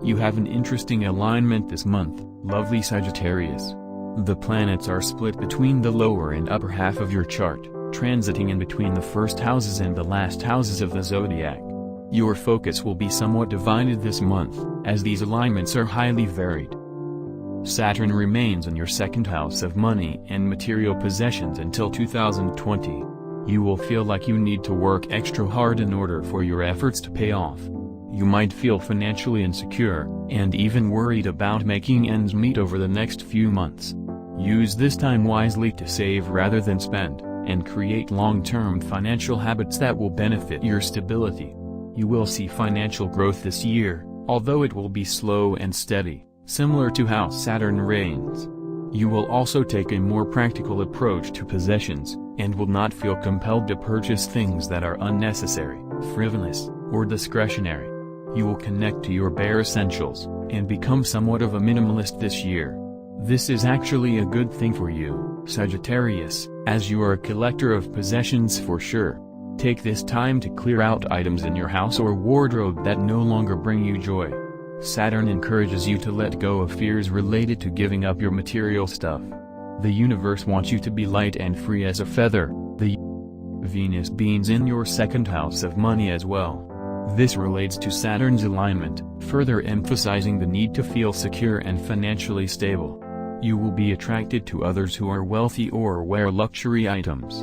You have an interesting alignment this month, lovely Sagittarius. The planets are split between the lower and upper half of your chart, transiting in between the first houses and the last houses of the zodiac. Your focus will be somewhat divided this month, as these alignments are highly varied. Saturn remains in your second house of money and material possessions until 2020. You will feel like you need to work extra hard in order for your efforts to pay off. You might feel financially insecure, and even worried about making ends meet over the next few months. Use this time wisely to save rather than spend, and create long-term financial habits that will benefit your stability. You will see financial growth this year, although it will be slow and steady, similar to how Saturn reigns. You will also take a more practical approach to possessions, and will not feel compelled to purchase things that are unnecessary, frivolous, or discretionary. You will connect to your bare essentials, and become somewhat of a minimalist this year. This is actually a good thing for you, Sagittarius, as you are a collector of possessions for sure. Take this time to clear out items in your house or wardrobe that no longer bring you joy. Saturn encourages you to let go of fears related to giving up your material stuff. The universe wants you to be light and free as a feather. The Venus beings in your second house of money as well. This relates to Saturn's alignment, further emphasizing the need to feel secure and financially stable. You will be attracted to others who are wealthy or wear luxury items.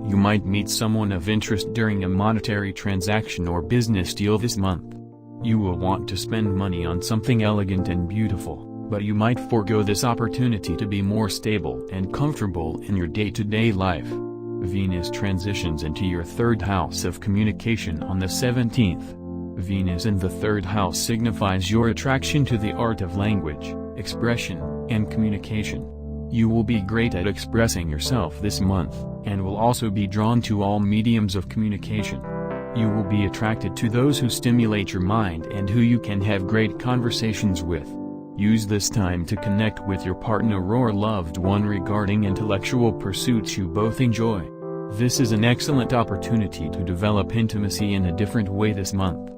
You might meet someone of interest during a monetary transaction or business deal this month. You will want to spend money on something elegant and beautiful, but you might forego this opportunity to be more stable and comfortable in your day-to-day life. Venus transitions into your third house of communication on the 17th. Venus in the third house signifies your attraction to the art of language, expression, and communication. You will be great at expressing yourself this month, and will also be drawn to all mediums of communication. You will be attracted to those who stimulate your mind and who you can have great conversations with. Use this time to connect with your partner or loved one regarding intellectual pursuits you both enjoy. This is an excellent opportunity to develop intimacy in a different way this month.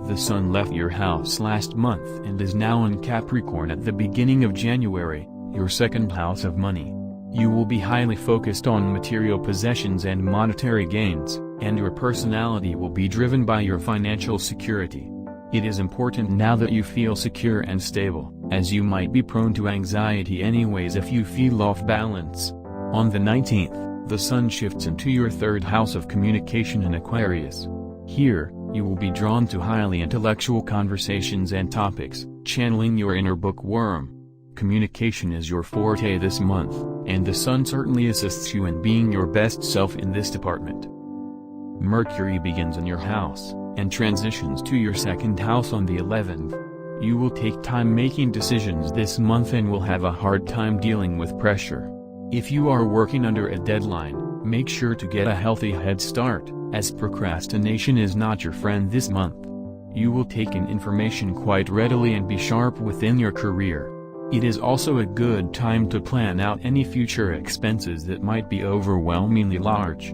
The Sun left your house last month and is now in Capricorn at the beginning of January, your second house of money. You will be highly focused on material possessions and monetary gains, and your personality will be driven by your financial security. It is important now that you feel secure and stable, as you might be prone to anxiety anyways if you feel off balance. On the 19th, the Sun shifts into your third house of communication in Aquarius. Here, you will be drawn to highly intellectual conversations and topics, channeling your inner bookworm. Communication is your forte this month, and the Sun certainly assists you in being your best self in this department. Mercury begins in your house, and transitions to your second house on the 11th. You will take time making decisions this month and will have a hard time dealing with pressure. If you are working under a deadline, make sure to get a healthy head start, as procrastination is not your friend this month. You will take in information quite readily and be sharp within your career. It is also a good time to plan out any future expenses that might be overwhelmingly large.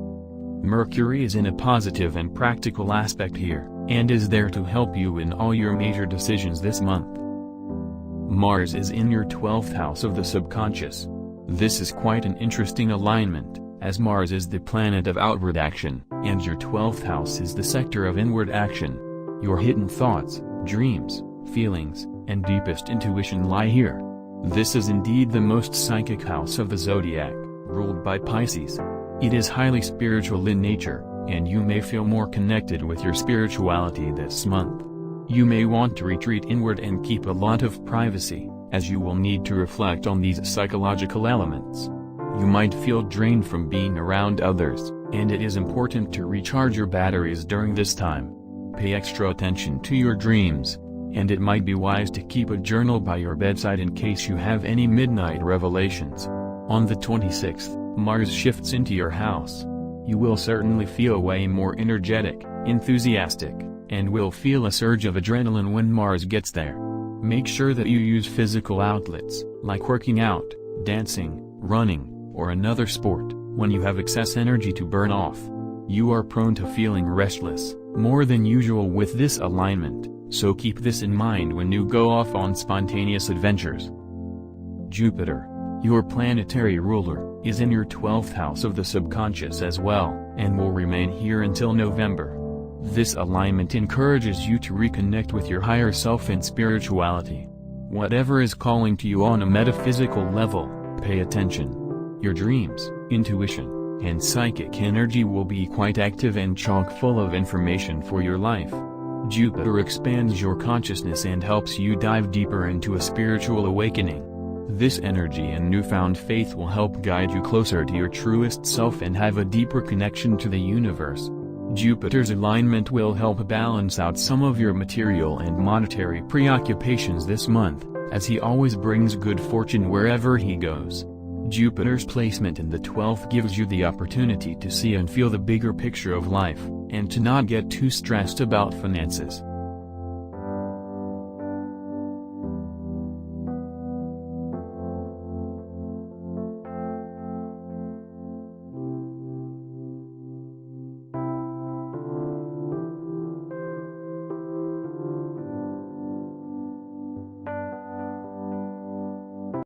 Mercury is in a positive and practical aspect here, and is there to help you in all your major decisions this month. Mars is in your 12th house of the subconscious. This is quite an interesting alignment, as Mars is the planet of outward action, and your 12th house is the sector of inward action. Your hidden thoughts, dreams, feelings, and deepest intuition lie here. This is indeed the most psychic house of the zodiac, ruled by Pisces. It is highly spiritual in nature, and you may feel more connected with your spirituality this month. You may want to retreat inward and keep a lot of privacy, as you will need to reflect on these psychological elements. You might feel drained from being around others, and it is important to recharge your batteries during this time. Pay extra attention to your dreams, and it might be wise to keep a journal by your bedside in case you have any midnight revelations. On the 26th, Mars shifts into your house. You will certainly feel way more energetic, enthusiastic, and will feel a surge of adrenaline when Mars gets there. Make sure that you use physical outlets, like working out, dancing, running, or another sport, when you have excess energy to burn off. You are prone to feeling restless, more than usual with this alignment, so keep this in mind when you go off on spontaneous adventures. Jupiter, your planetary ruler, is in your 12th house of the subconscious as well, and will remain here until November. This alignment encourages you to reconnect with your higher self and spirituality. Whatever is calling to you on a metaphysical level, pay attention. Your dreams, intuition, and psychic energy will be quite active and chock full of information for your life. Jupiter expands your consciousness and helps you dive deeper into a spiritual awakening. This energy and newfound faith will help guide you closer to your truest self and have a deeper connection to the universe. Jupiter's alignment will help balance out some of your material and monetary preoccupations this month, as he always brings good fortune wherever he goes. Jupiter's placement in the 12th gives you the opportunity to see and feel the bigger picture of life, and to not get too stressed about finances.